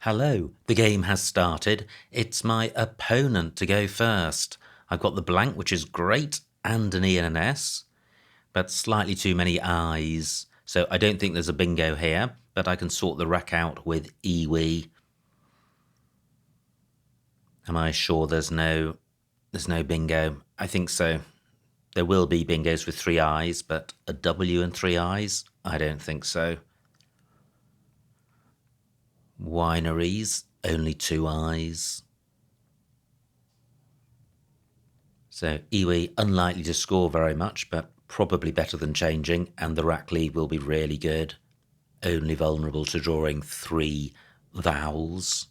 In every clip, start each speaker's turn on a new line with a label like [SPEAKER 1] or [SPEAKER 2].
[SPEAKER 1] Hello, the game has started. It's my opponent to go first. I've got the blank, which is great, and an E and an S, but slightly too many I's. So I don't think there's a bingo here, but I can sort the wreck out with iwi. Am I sure there's no bingo? I think so. There will be bingos with 3 I's, but a W and 3 I's? I don't think so. Wineries, only 2 I's. So iwi, unlikely to score very much, but probably better than changing, and the rack lead will be really good. Only vulnerable to drawing 3 vowels.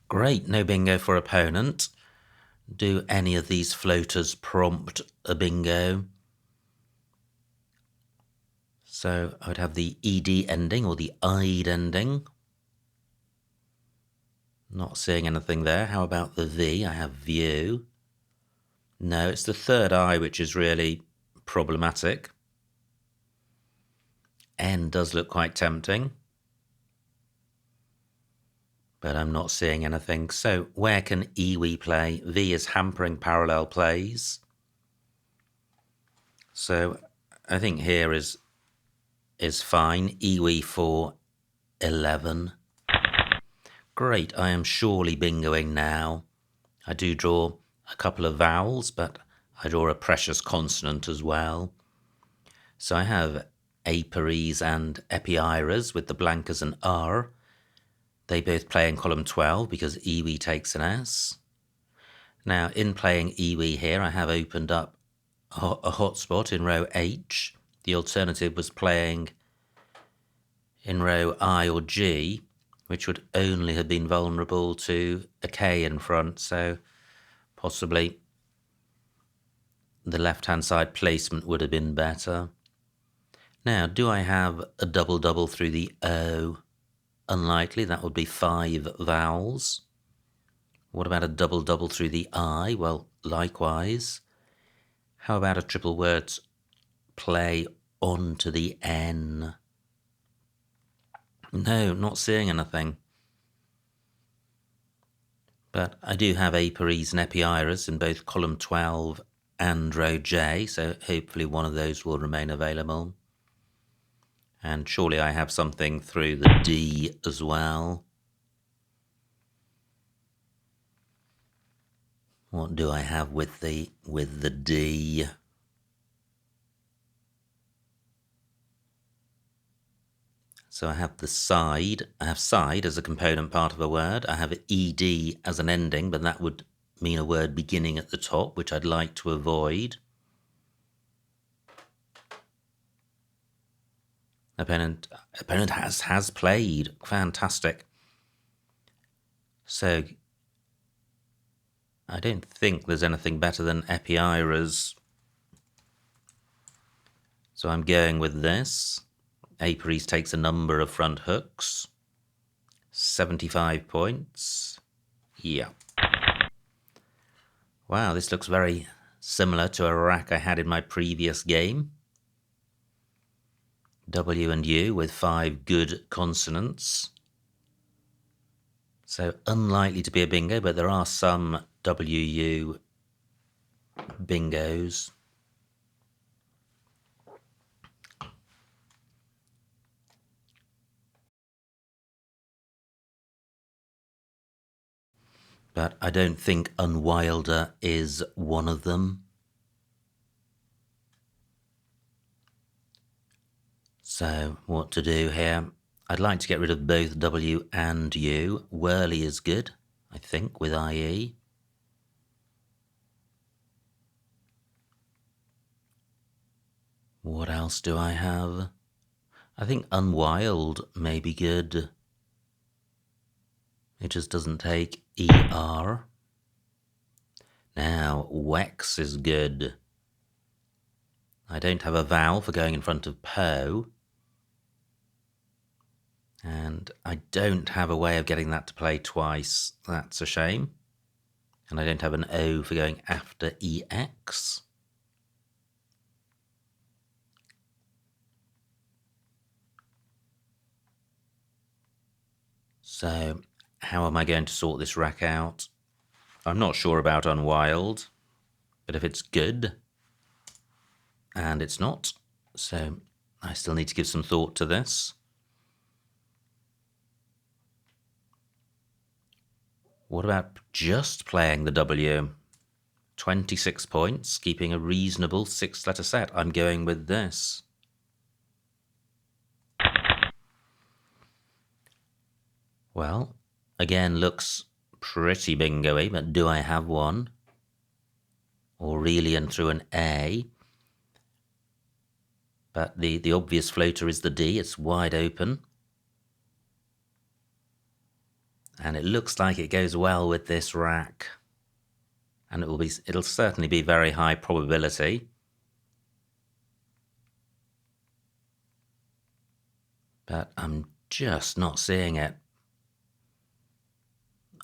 [SPEAKER 1] Great, no bingo for opponent. Do any of these floaters prompt a bingo? So I would have the ED ending or the ID ending. Not seeing anything there. How about the V? I have view. No, it's the third I which is really problematic. N does look quite tempting, but I'm not seeing anything. So where can iwi play? V is hampering parallel plays. So I think here is fine. Iwi for 11. Great, I am surely bingoing now. I do draw a couple of vowels, but I draw a precious consonant as well. So I have aperes and epiiras with the blank as an R. They both play in column 12 because iwi takes an S. Now, in playing iwi here, I have opened up a hotspot in row H. The alternative was playing in row I or G, which would only have been vulnerable to a K in front, so possibly the left-hand side placement would have been better. Now, do I have a double-double through the O? Unlikely, that would be 5 vowels. What about a double-double through the I? Well, likewise. How about a triple words play onto the N? No, not seeing anything. But I do have aperes and epiiras in both column 12 and row J, so hopefully one of those will remain available. And surely I have something through the D as well. What do I have with the D? So I have the side. I have side as a component part of a word. I have ED as an ending, but that would mean a word beginning at the top, which I'd like to avoid. Opponent has played. Fantastic. So I don't think there's anything better than epiiras. So I'm going with this. Aperes takes a number of front hooks. 75 points. Yeah. Wow, this looks very similar to a rack I had in my previous game. W and U with 5 good consonants. So unlikely to be a bingo, but there are some WU bingos. But I don't think Unwilder is one of them. So what to do here? I'd like to get rid of both W and U. Whirly is good, I think, with IE. What else do I have? I think Unwild may be good. It just doesn't take ER. Now, Wex is good. I don't have a vowel for going in front of Po. And I don't have a way of getting that to play twice. That's a shame. And I don't have an O for going after EX. So how am I going to sort this rack out? I'm not sure about Unwild, but if it's good, and it's not, so I still need to give some thought to this. What about just playing the W? 26 points, keeping a reasonable 6-letter set. I'm going with this. Well, again, looks pretty bingo-y, but do I have one? Aurelian through an A. But the obvious floater is the D. It's wide open. And it looks like it goes well with this rack. And it'll certainly be very high probability. But I'm just not seeing it.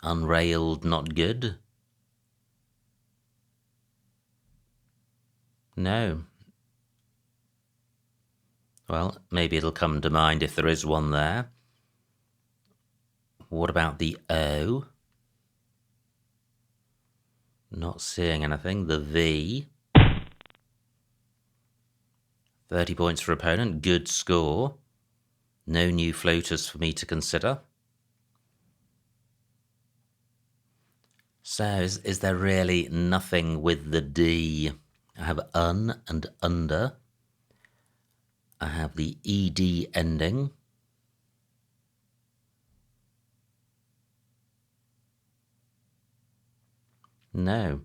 [SPEAKER 1] Unrailed, not good. No. Well, maybe it'll come to mind if there is one there. What about the O? Not seeing anything. The V. 30 points for opponent. Good score. No new floaters for me to consider. So, is there really nothing with the D? I have un and under. I have the ED ending. No.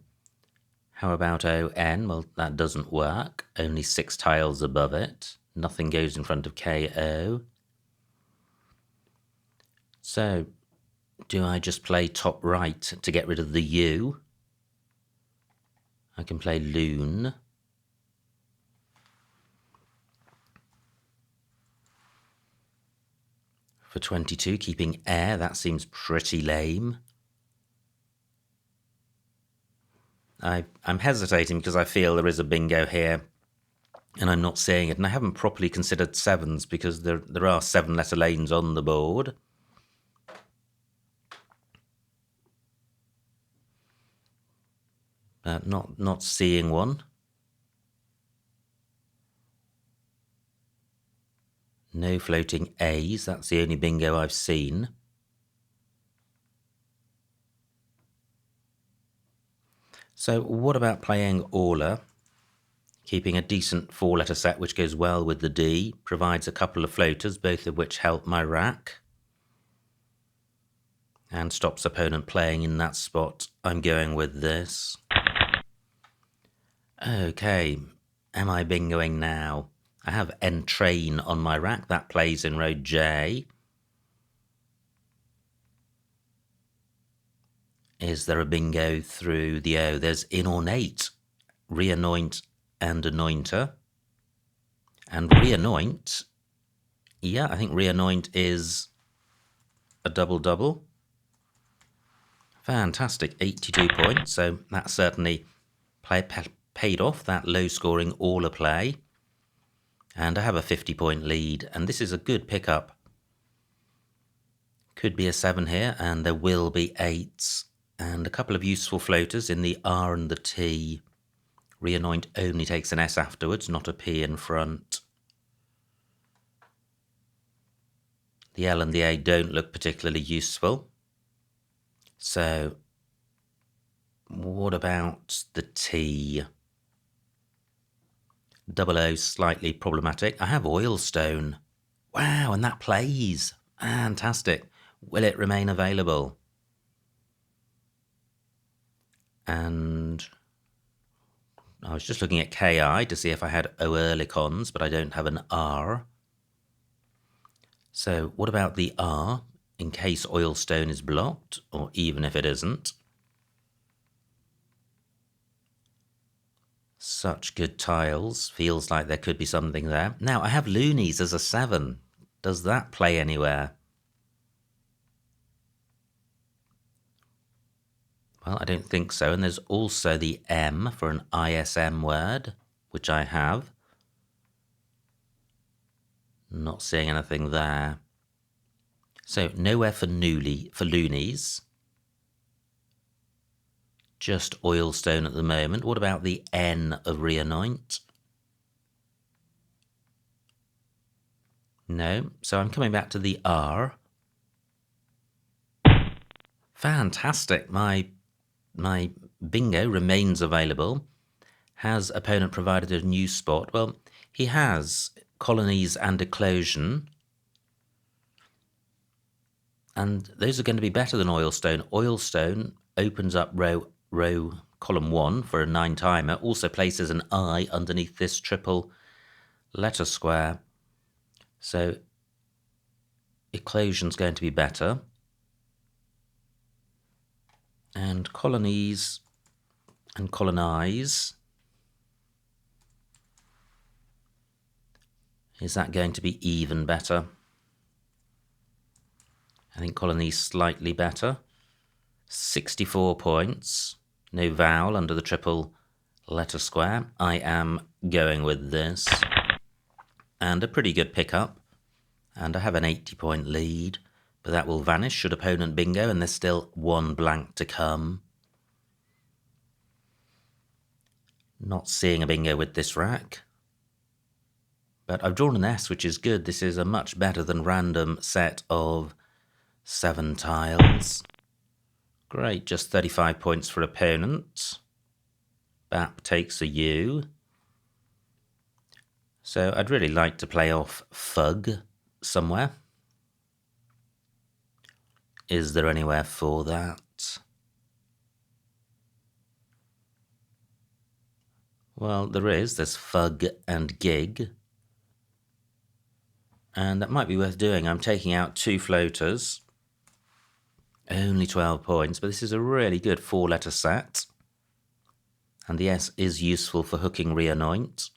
[SPEAKER 1] How about ON? Well, that doesn't work. Only 6 tiles above it. Nothing goes in front of KO. So, do I just play top right to get rid of the U? I can play Loon. For 22, keeping air, that seems pretty lame. I'm hesitating because I feel there is a bingo here and I'm not seeing it. And I haven't properly considered sevens because there are 7-letter lanes on the board. Not seeing one. No floating A's, that's the only bingo I've seen. So what about playing Aula? Keeping a decent 4-letter set which goes well with the D, provides a couple of floaters, both of which help my rack. And stops opponent playing in that spot. I'm going with this. Okay, am I bingoing now? I have Entrain on my rack, that plays in row J. Is there a bingo through the O? There's Inornate, Reanoint and Anointer. And Reanoint, yeah, I think Reanoint is a double-double. Fantastic, 82 points, so that certainly paid off, that low-scoring Aula play. And I have a 50-point lead, and this is a good pickup. Could be a 7 here, and there will be 8s. And a couple of useful floaters in the R and the T. Reanoint only takes an S afterwards, not a P in front. The L and the A don't look particularly useful. So, what about the T? Double O slightly problematic. I have Oilstone. Wow, and that plays. Fantastic. Will it remain available? And I was just looking at KI to see if I had Oerlikons, but I don't have an R. So what about the R, in case Oilstone is blocked, or even if it isn't? Such good tiles. Feels like there could be something there. Now, I have Loonies as a 7. Does that play anywhere? Well, I don't think so. And there's also the M for an ISM word, which I have. Not seeing anything there. So nowhere for loonies. Just oilstone at the moment. What about the N of reanoint? No. So I'm coming back to the R. Fantastic. My bingo remains available. Has opponent provided a new spot? Well, he has colonies and eclosion. And those are going to be better than oilstone. Oilstone opens up row column 1 for a 9 timer. Also places an I underneath this triple letter square. So eclosion's going to be better. And colonies and colonize. Is that going to be even better? I think colonies slightly better. 64 points. No vowel under the triple letter square. I am going with this. And a pretty good pickup. And I have an 80-point lead. But that will vanish should opponent bingo, and there's still 1 blank to come. Not seeing a bingo with this rack. But I've drawn an S, which is good. This is a much better than random set of 7 tiles. Great, just 35 points for opponent. BAP takes a U. So I'd really like to play off Fug somewhere. Is there anywhere for that? Well, there is. There's Fug and Gig. And that might be worth doing. I'm taking out 2 floaters. Only 12 points, but this is a really good 4-letter set. And the S is useful for hooking reanoint.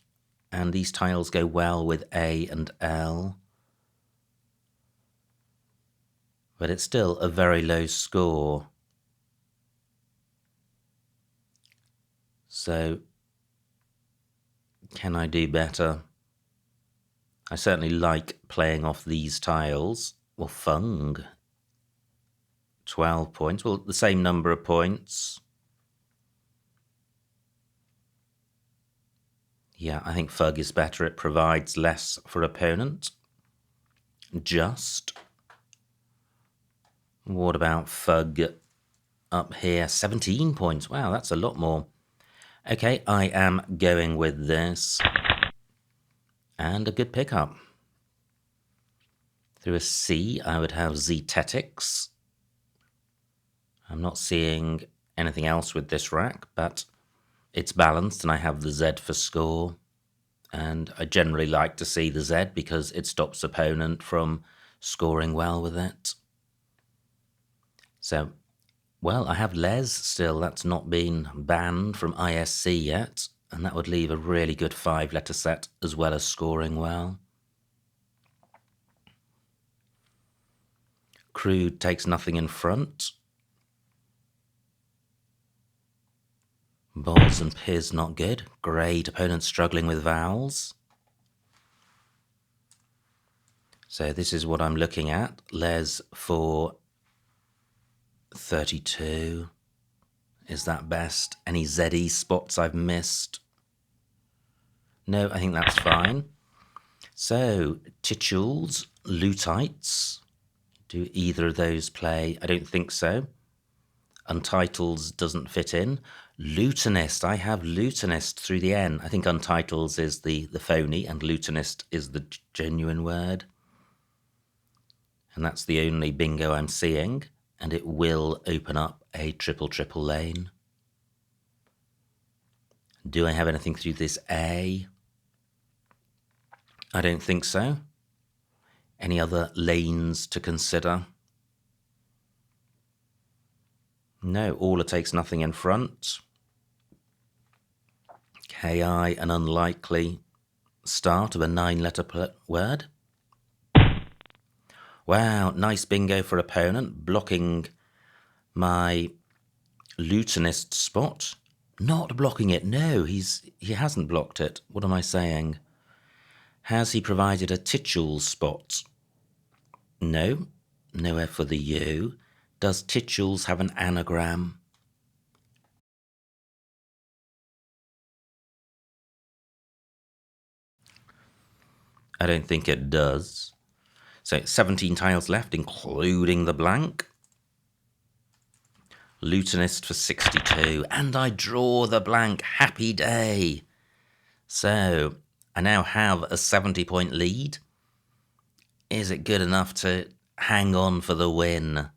[SPEAKER 1] And these tiles go well with A and L. But it's still a very low score. So, can I do better? I certainly like playing off these tiles. Well, Fung. 12 points. Well, the same number of points. Yeah, I think Fug is better. It provides less for opponent. Just. What about Fug up here? 17 points. Wow, that's a lot more. Okay, I am going with this. And a good pickup. Through a C, I would have Zetetics. I'm not seeing anything else with this rack, but it's balanced and I have the Z for score. And I generally like to see the Z because it stops opponent from scoring well with it. So, well, I have Les still. That's not been banned from ISC yet. And that would leave a really good 5-letter set as well as scoring well. Crude takes nothing in front. Balls and Piz not good. Great, opponent struggling with vowels. So this is what I'm looking at. Les for 32. Is that best? Any ZE spots I've missed? No, I think that's fine. So, Titules, Lutites. Do either of those play? I don't think so. Untitles doesn't fit in. Lutenist, I have Lutenist through the N. I think Untitles is the phony and Lutenist is the genuine word. And that's the only bingo I'm seeing. And it will open up a triple lane. Do I have anything through this A? I don't think so. Any other lanes to consider? No, Aula takes nothing in front. KI, an unlikely start of a 9-letter word. Wow, nice bingo for opponent, blocking my Lutenist spot. Not blocking it, no, he hasn't blocked it. What am I saying? Has he provided a Titules spot? No. Nowhere for the U. Does titules have an anagram? I don't think it does. So 17 tiles left, including the blank. Lutenist for 62, and I draw the blank. Happy day. So I now have a 70-point lead. Is it good enough to hang on for the win?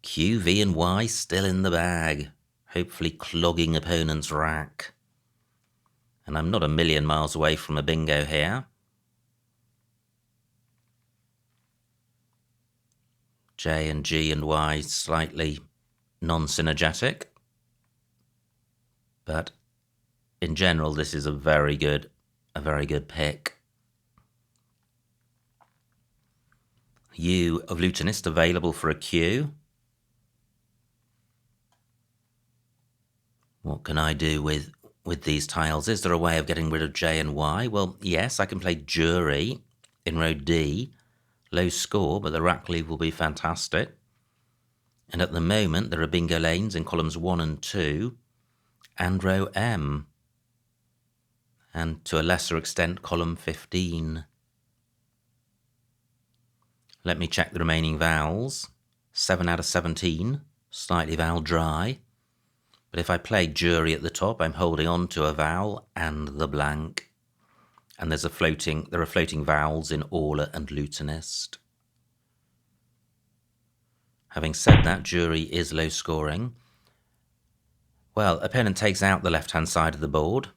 [SPEAKER 1] Q, V and Y still in the bag, hopefully clogging opponent's rack. And I'm not a million miles away from a bingo here. J and G and Y slightly non-synergetic. But in general, this is a very good pick. U of Lutenist available for a Q. What can I do with these tiles? Is there a way of getting rid of J and Y? Well, yes, I can play Jury in row D. Low score, but the rack leave will be fantastic. And at the moment, there are bingo lanes in columns 1 and 2 and row M. And to a lesser extent, column 15. Let me check the remaining vowels. 7 out of 17, slightly vowel dry. But if I play Jury at the top, I'm holding on to a vowel and the blank. And there are floating vowels in Aula and Lutenist. Having said that, Jury is low scoring. Well, opponent takes out the left-hand side of the board,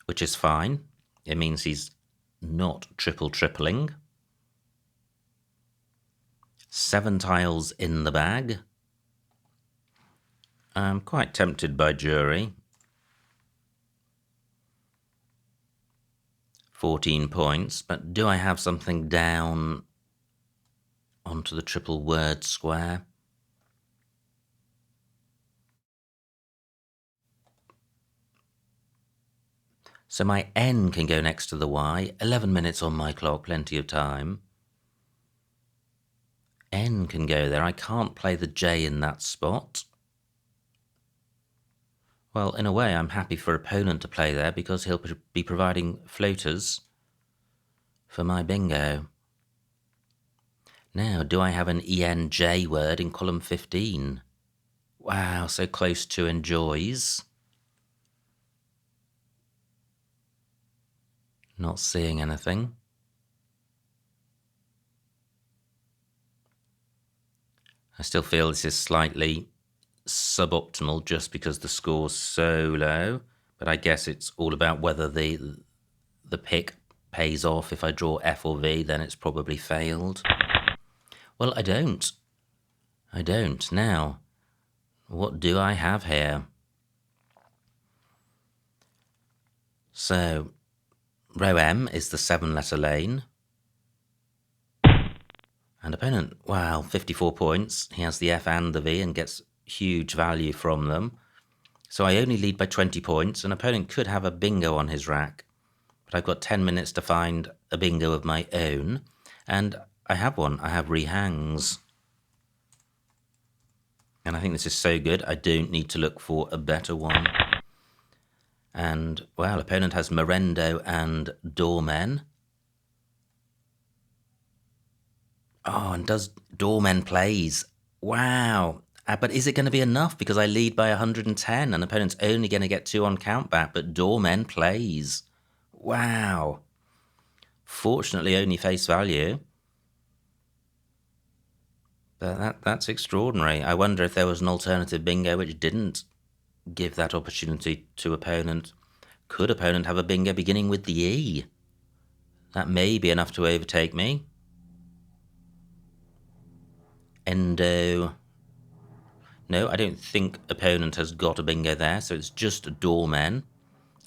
[SPEAKER 1] which is fine. It means he's not tripling. 7 tiles in the bag. I'm quite tempted by Jury. 14 points, but do I have something down onto the triple word square? So my N can go next to the Y. 11 minutes on my clock, plenty of time. N can go there. I can't play the J in that spot. Well, in a way, I'm happy for opponent to play there because he'll be providing floaters for my bingo. Now, do I have an ENJ word in column 15? Wow, so close to enjoys. Not seeing anything. I still feel this is slightly suboptimal just because the score's so low, but I guess it's all about whether the pick pays off. If I draw F or V, then it's probably failed. Well, I don't. Now, what do I have here? So, row M is the 7-letter lane. And opponent, wow, 54 points. He has the F and the V and gets huge value from them. So I only lead by 20 points. An opponent could have a bingo on his rack. But I've got 10 minutes to find a bingo of my own. And I have one. I have rehangs. And I think this is so good, I don't need to look for a better one. And, well, opponent has Merendo and Doormen. Oh, and does Doormen plays. Wow. But is it going to be enough? Because I lead by 110 and opponent's only going to get 2 on countback, but Doormen plays. Wow. Fortunately, only face value. But that's extraordinary. I wonder if there was an alternative bingo which didn't give that opportunity to opponent. Could opponent have a bingo beginning with the E? That may be enough to overtake me. Endo. No, I don't think opponent has got a bingo there, so it's just Doormen.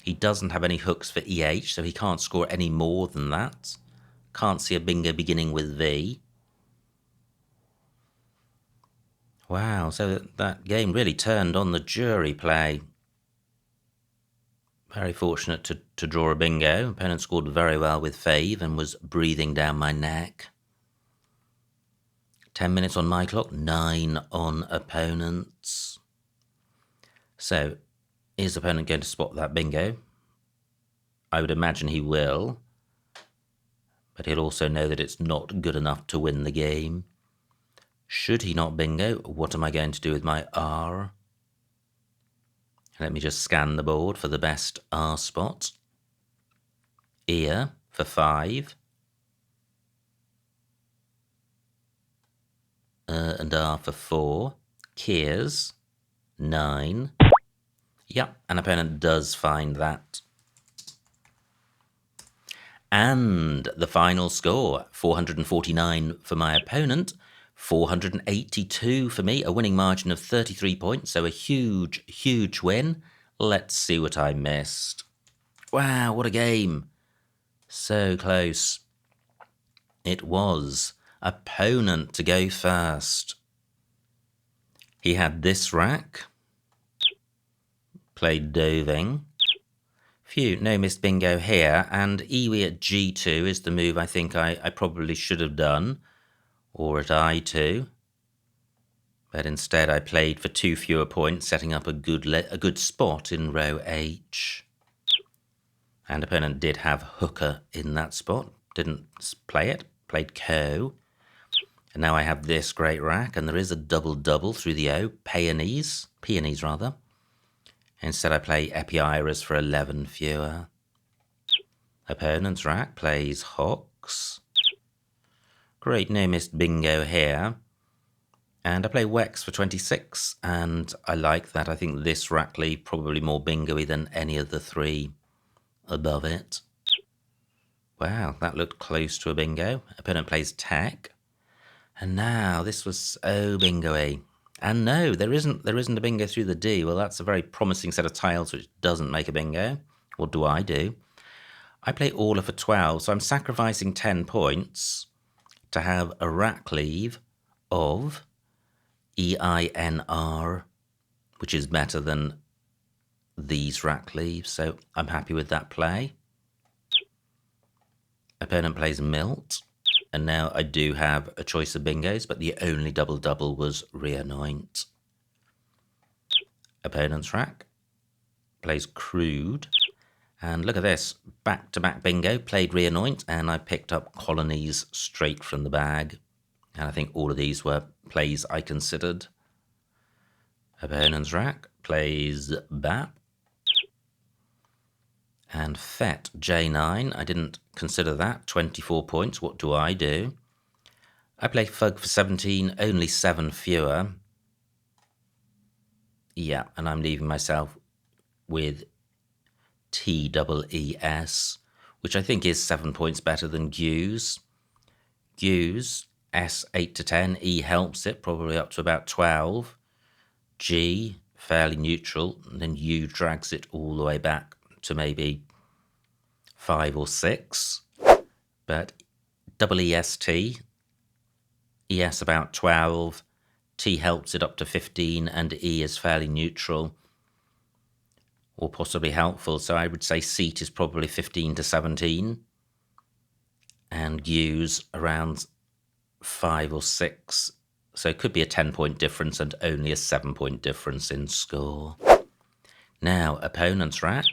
[SPEAKER 1] He doesn't have any hooks for EH, so he can't score any more than that. Can't see a bingo beginning with V. Wow, so that game really turned on the Jury play. Very fortunate to draw a bingo. Opponent scored very well with Fave and was breathing down my neck. 10 minutes on my clock, 9 on opponent's. So, is opponent going to spot that bingo? I would imagine he will, but he'll also know that it's not good enough to win the game. Should he not bingo, what am I going to do with my R? Let me just scan the board for the best R spot. Ear for 5. And R for 4. Keers, 9. Yep, an opponent does find that. And the final score, 449 for my opponent, 482 for me, a winning margin of 33 points, so a huge, huge win. Let's see what I missed. Wow, what a game. So close. It was opponent to go first. He had this rack, played doving. Phew, no missed bingo here, and iwi at g2 is the move I think I probably should have done, or at i2. But instead I played for 2 fewer points, setting up a good spot in row h. And opponent did have hooker in that spot, didn't play it, played co. And now I have this great rack, and there is a double-double through the O, peonies rather. Instead I play epiiris for 11 fewer. Opponent's rack plays hawks. Great, no missed bingo here. And I play Wex for 26, and I like that. I think this rack leave probably more bingo-y than any of the 3 above it. Wow, that looked close to a bingo. Opponent plays tech. And now this was so bingo-y. And no, there isn't a bingo through the D. Well, that's a very promising set of tiles which doesn't make a bingo. What do? I play Orla for 12, so I'm sacrificing 10 points to have a rack leave of EINR, which is better than these rack leaves, so I'm happy with that play. Opponent plays Milt, and now I do have a choice of bingos, but the only double-double was Reanoint. Opponent's rack plays Crude, and look at this, back-to-back bingo, played Reanoint, and I picked up Colonies straight from the bag. And I think all of these were plays I considered. Opponent's rack plays Bap. And Fet, J9, I didn't consider that, 24 points, what do? I play Fug for 17, only 7 fewer. Yeah, and I'm leaving myself with TWEES, which I think is 7 points better than Gew's. Gew's, S 8 to 10, E helps it, probably up to about 12. G, fairly neutral, and then U drags it all the way back to maybe 5 or 6. But EEST, ES about 12, T helps it up to 15, and E is fairly neutral or possibly helpful. So I would say Seat is probably 15 to 17, and U's around 5 or 6. So it could be a 10-point difference and only a 7-point difference in score. Now, opponent's rack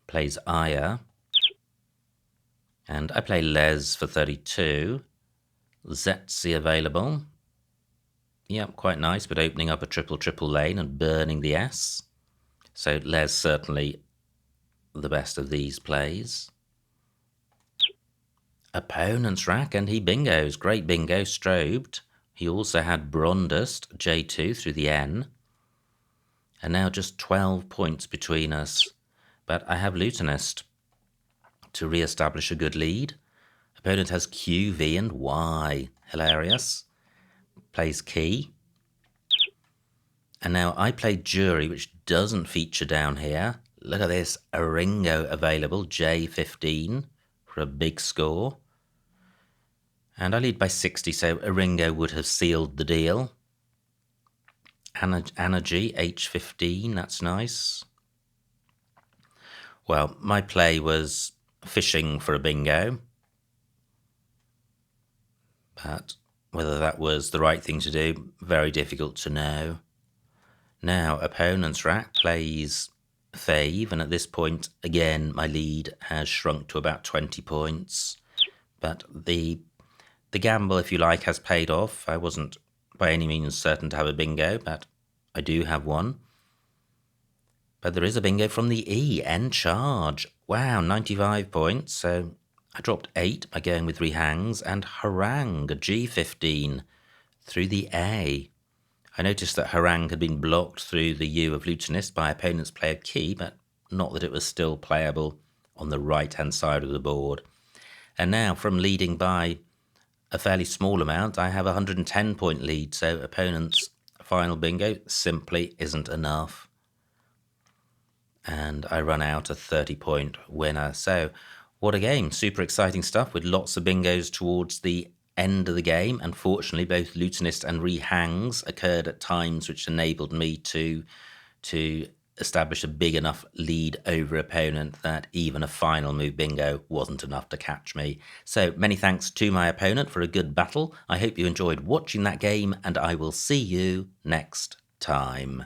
[SPEAKER 1] plays Aya, and I play Les for 32. Zetsi available. Yep, quite nice, but opening up a triple lane and burning the S. So Les certainly the best of these plays. Opponent's rack, and he bingos. Great bingo, strobed. He also had Brondust, J2 through the N. And now just 12 points between us. But I have Lutenist to re-establish a good lead. Opponent has Q, V, and Y. Hilarious. Plays Key. And now I play Jury, which doesn't feature down here. Look at this, a Ringo available, J15, for a big score. And I lead by 60, so a Ringo would have sealed the deal. Energy, H15, that's nice. Well, my play was fishing for a bingo. But Whether that was the right thing to do, very difficult to know. Now, opponent's rack plays fave, and at this point, again, my lead has shrunk to about 20 points. But the gamble, if you like, has paid off. I wasn't by any means certain to have a bingo, but I do have one. But there is a bingo from the E, end charge. Wow, 95 points, so I dropped 8 by going with 3 hangs, and harangue, a G15, through the A. I noticed that harangue had been blocked through the U of Lutenist by opponent's player key, but not that it was still playable on the right-hand side of the board. And now, from leading by a fairly small amount, I have a 110-point lead, so opponent's final bingo simply isn't enough. And I run out a 30-point winner. So what a game. Super exciting stuff with lots of bingos towards the end of the game. Unfortunately, both Lutenist and rehangs occurred at times which enabled me to establish a big enough lead over opponent that even a final move bingo wasn't enough to catch me. So many thanks to my opponent for a good battle. I hope you enjoyed watching that game, and I will see you next time.